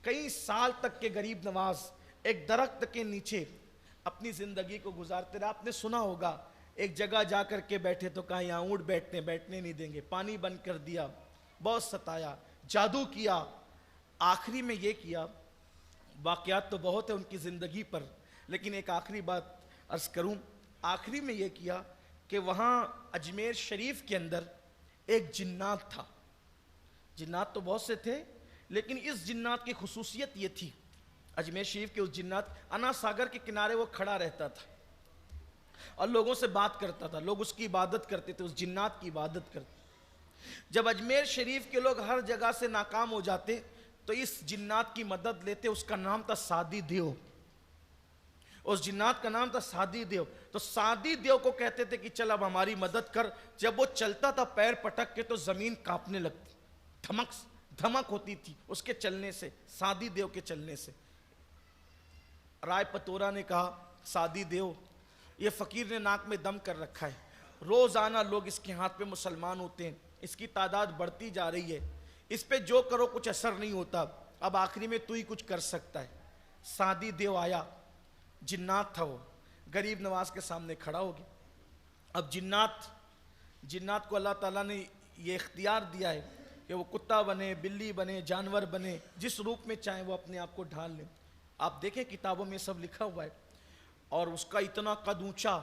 کئی سال تک کے غریب نواز ایک درخت کے نیچے اپنی زندگی کو گزارتے رہے. آپ نے سنا ہوگا ایک جگہ جا کر کے بیٹھے تو کہا یہاں اونٹ بیٹھنے نہیں دیں گے, پانی بند کر دیا, بہت ستایا, جادو کیا. آخری میں یہ کیا, واقعات تو بہت ہیں ان کی زندگی پر, لیکن ایک آخری بات عرض کروں. آخری میں یہ کیا کہ وہاں اجمیر شریف کے اندر ایک جنات تھا. جنات تو بہت سے تھے, لیکن اس جنات کی خصوصیت یہ تھی, اجمیر شریف کے اس جنات, انا ساگر کے کنارے وہ کھڑا رہتا تھا اور لوگوں سے بات کرتا تھا. لوگ اس کی عبادت کرتے تھے, اس جنات کی عبادت کرتے. جب اجمیر شریف کے لوگ ہر جگہ سے ناکام ہو جاتے تو اس جنات کی مدد لیتے. اس کا نام تھا سادی دیو. اس جنات کا نام تھا سادی دیو. تو سادی دیو کو کہتے تھے کہ چل اب ہماری مدد کر. جب وہ چلتا تھا پیر پٹک کے تو زمین کانپنے لگتی, دھمک ہوتی تھی اس کے چلنے سے, سادی دیو کے چلنے سے. رائے پتورا نے کہا سادی دیو یہ فقیر نے ناک میں دم کر رکھا ہے, روزانہ لوگ اس کے ہاتھ پہ مسلمان ہوتے ہیں, اس کی تعداد بڑھتی جا رہی ہے, اس پہ جو کرو کچھ اثر نہیں ہوتا, اب آخری میں تو ہی کچھ کر سکتا ہے. سادی دیو آیا, جنات تھا, وہ غریب نواز کے سامنے کھڑا ہو گیا. اب جنات کو اللہ تعالیٰ نے یہ اختیار دیا ہے کہ وہ کتا بنے, بلی بنے, جانور بنے, جس روپ میں چاہیں وہ اپنے آپ کو ڈھال لیں. آپ دیکھیں کتابوں میں سب لکھا ہوا ہے. اور اس کا اتنا قد اونچا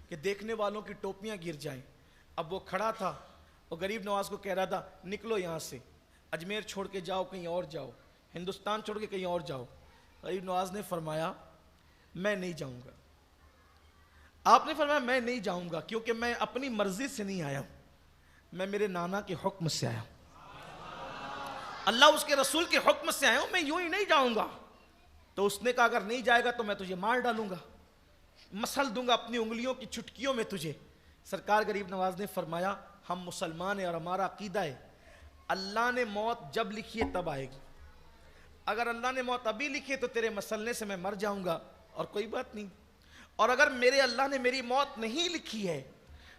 کہ دیکھنے والوں کی ٹوپیاں گر جائیں. اب وہ کھڑا تھا, وہ غریب نواز کو کہہ رہا تھا نکلو یہاں سے, اجمیر چھوڑ کے جاؤ, کہیں اور جاؤ, ہندوستان چھوڑ کے کہیں اور جاؤ. غریب نواز نے فرمایا میں نہیں جاؤں گا. آپ نے فرمایا میں نہیں جاؤں گا کیونکہ میں اپنی مرضی سے نہیں آیا ہوں, میں میرے نانا کے حکم سے آیا ہوں, اللہ اس کے رسول کے حکم سے آیا ہوں, میں یوں ہی نہیں جاؤں گا. تو اس نے کہا اگر نہیں جائے گا تو میں تجھے مار ڈالوں گا, مسل دوں گا اپنی انگلیوں کی چٹکیوں میں تجھے. سرکار غریب نواز نے فرمایا ہم مسلمان ہیں اور ہمارا عقیدہ ہے اللہ نے موت جب لکھی ہے تب آئے گی. اگر اللہ نے موت ابھی لکھی ہے تو تیرے مسلنے سے میں مر جاؤں گا اور کوئی بات نہیں, اور اگر میرے اللہ نے میری موت نہیں لکھی ہے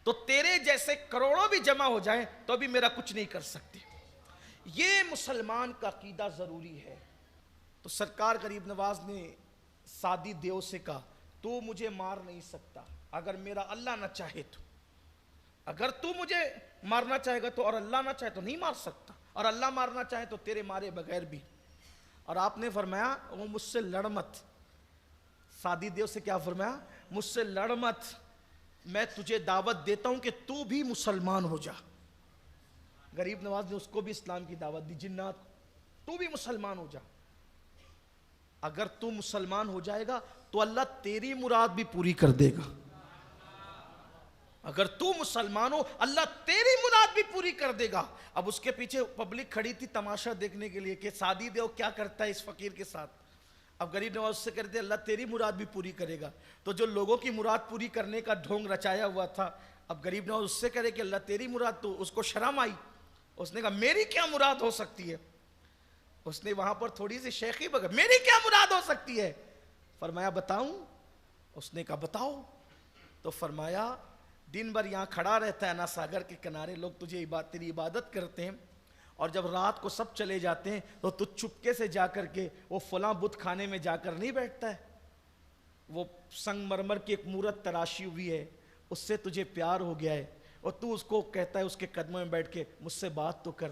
تو تیرے جیسے کروڑوں بھی جمع ہو جائیں تو بھی میرا کچھ نہیں کر سکتے. یہ مسلمان کا عقیدہ ضروری ہے. تو سرکار غریب نواز نے سادی دیو سے کہا تو مجھے مار نہیں سکتا اگر میرا اللہ نہ چاہے تو, اگر تو مجھے مارنا چاہے گا تو, اور اللہ نہ چاہے تو نہیں مار سکتا, اور اللہ مارنا چاہے تو تیرے مارے بغیر بھی. اور آپ نے فرمایا وہ مجھ سے لڑ مت. سادی دیو سے کیا فرمایا, مجھ سے لڑ مت, میں تجھے دعوت دیتا ہوں کہ تو بھی مسلمان ہو جا. غریب نواز نے اس کو بھی اسلام کی دعوت دی, جنات کو, تو بھی مسلمان ہو جا. اگر تو مسلمان ہو جائے گا تو اللہ تیری مراد بھی پوری کر دے گا. اگر تو مسلمان ہو اللہ تیری مراد بھی پوری کر دے گا. اب اس کے پیچھے پبلک کھڑی تھی تماشا دیکھنے کے لیے کہ سادی دیو کیا کرتا ہے اس فقیر کے ساتھ. اب غریب نواز سے کہتے اللہ تیری مراد بھی پوری کرے گا. تو جو لوگوں کی مراد پوری کرنے کا ڈھونگ رچایا ہوا تھا, اب غریب نواز اس سے کہے کہ اللہ تیری مراد, تو اس کو شرم آئی. اس نے کہا میری کیا مراد ہو سکتی ہے. اس نے وہاں پر تھوڑی سی شیخی بگا, میری کیا مراد ہو سکتی ہے. فرمایا بتاؤں. اس نے کہا بتاؤ. تو فرمایا دن بھر یہاں کھڑا رہتا ہے نا ساگر کے کنارے, لوگ تجھے تیری عبادت کرتے ہیں, اور جب رات کو سب چلے جاتے ہیں تو تو چپکے سے جا کر کے وہ فلاں بت خانے میں جا کر نہیں بیٹھتا ہے, وہ سنگ مرمر کی ایک مورت تراشی ہوئی ہے, اس سے تجھے پیار ہو گیا ہے, اور تو اس کو کہتا ہے اس کے قدموں میں بیٹھ کے مجھ سے بات تو کر,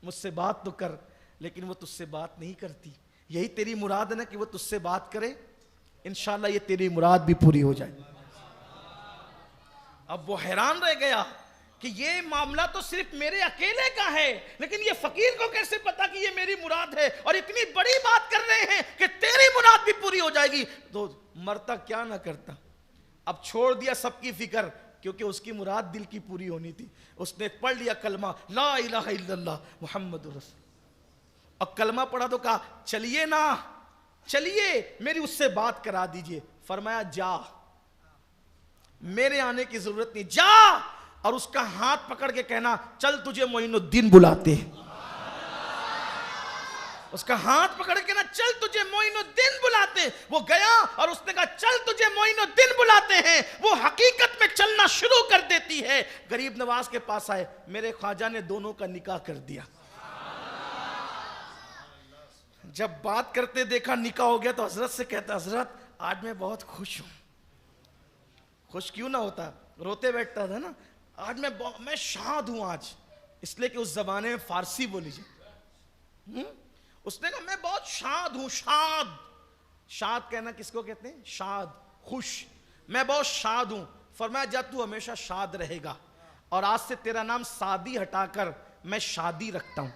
مجھ سے بات تو کر, لیکن وہ تجھ سے بات نہیں کرتی. یہی تیری مراد ہے نا کہ وہ تجھ سے بات کرے, انشاءاللہ یہ تیری مراد بھی پوری ہو جائے. اب وہ حیران رہ گیا کہ یہ معاملہ تو صرف میرے اکیلے کا ہے, لیکن یہ فقیر کو کیسے پتا کہ یہ میری مراد ہے, اور اتنی بڑی بات کر رہے ہیں کہ تیری مراد بھی پوری ہو جائے گی. تو مرتا کیا نہ کرتا. اب چھوڑ دیا سب کی فکر, کیونکہ اس کی مراد دل کی پوری ہونی تھی. اس نے پڑھ لیا کلمہ لا الہ الا اللہ محمد رسول, اور کلمہ پڑھا تو کہا چلیے نا, چلیے میری اس سے بات کرا دیجئے. فرمایا جا, میرے آنے کی ضرورت نہیں, جا, اور اس کا ہاتھ پکڑ کے کہنا چل تجھے معین الدین بلاتے ہیں. اس کا ہاتھ پکڑ کے نا چل تجھے معین الدین بلاتے ہیں. وہ گیا اور اس نے کہا چل تجھے معین الدین بلاتے ہیں. وہ حقیقت میں چلنا شروع کر دیتی ہے. غریب نواز کے پاس آئے, میرے خواجہ نے دونوں کا نکاح کر دیا. جب بات کرتے دیکھا نکاح ہو گیا تو حضرت سے کہتا حضرت آج میں بہت خوش ہوں. خوش کیوں نہ ہوتا, روتے بیٹھتا تھا نا. آج میں شاد ہوں آج, اس لیے کہ اس زمانے میں فارسی بولی جائے. اس نے کہا میں بہت شاد ہوں. شاد, شاد کہنا کس کو کہتے ہیں؟ شاد, خوش. میں بہت شاد ہوں. فرمایا جا تو ہمیشہ شاد رہے گا, اور آج سے تیرا نام سادی ہٹا کر میں شادی رکھتا ہوں,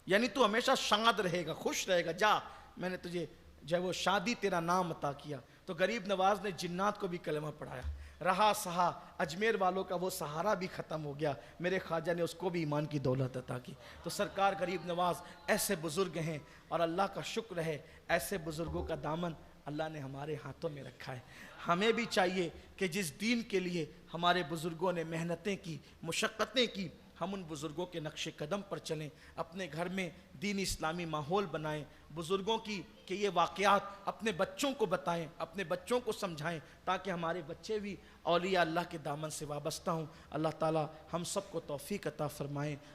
یعنی تو ہمیشہ شاد رہے گا, خوش رہے گا. جا, میں نے تجھے جو ہے وہ شادی تیرا نام عطا کیا. تو غریب نواز نے جنات کو بھی کلمہ پڑھایا. رہا سہا, اجمیر والوں کا وہ سہارا بھی ختم ہو گیا, میرے خواجہ نے اس کو بھی ایمان کی دولت عطا کی. تو سرکار غریب نواز ایسے بزرگ ہیں, اور اللہ کا شکر ہے ایسے بزرگوں کا دامن اللہ نے ہمارے ہاتھوں میں رکھا ہے. ہمیں بھی چاہیے کہ جس دین کے لیے ہمارے بزرگوں نے محنتیں کی, مشقتیں کی, ہم ان بزرگوں کے نقش قدم پر چلیں, اپنے گھر میں دین اسلامی ماحول بنائیں, بزرگوں کی کہ یہ واقعات اپنے بچوں کو بتائیں, اپنے بچوں کو سمجھائیں, تاکہ ہمارے بچے بھی اولیاء اللہ کے دامن سے وابستہ ہوں. اللہ تعالی ہم سب کو توفیق عطا فرمائیں.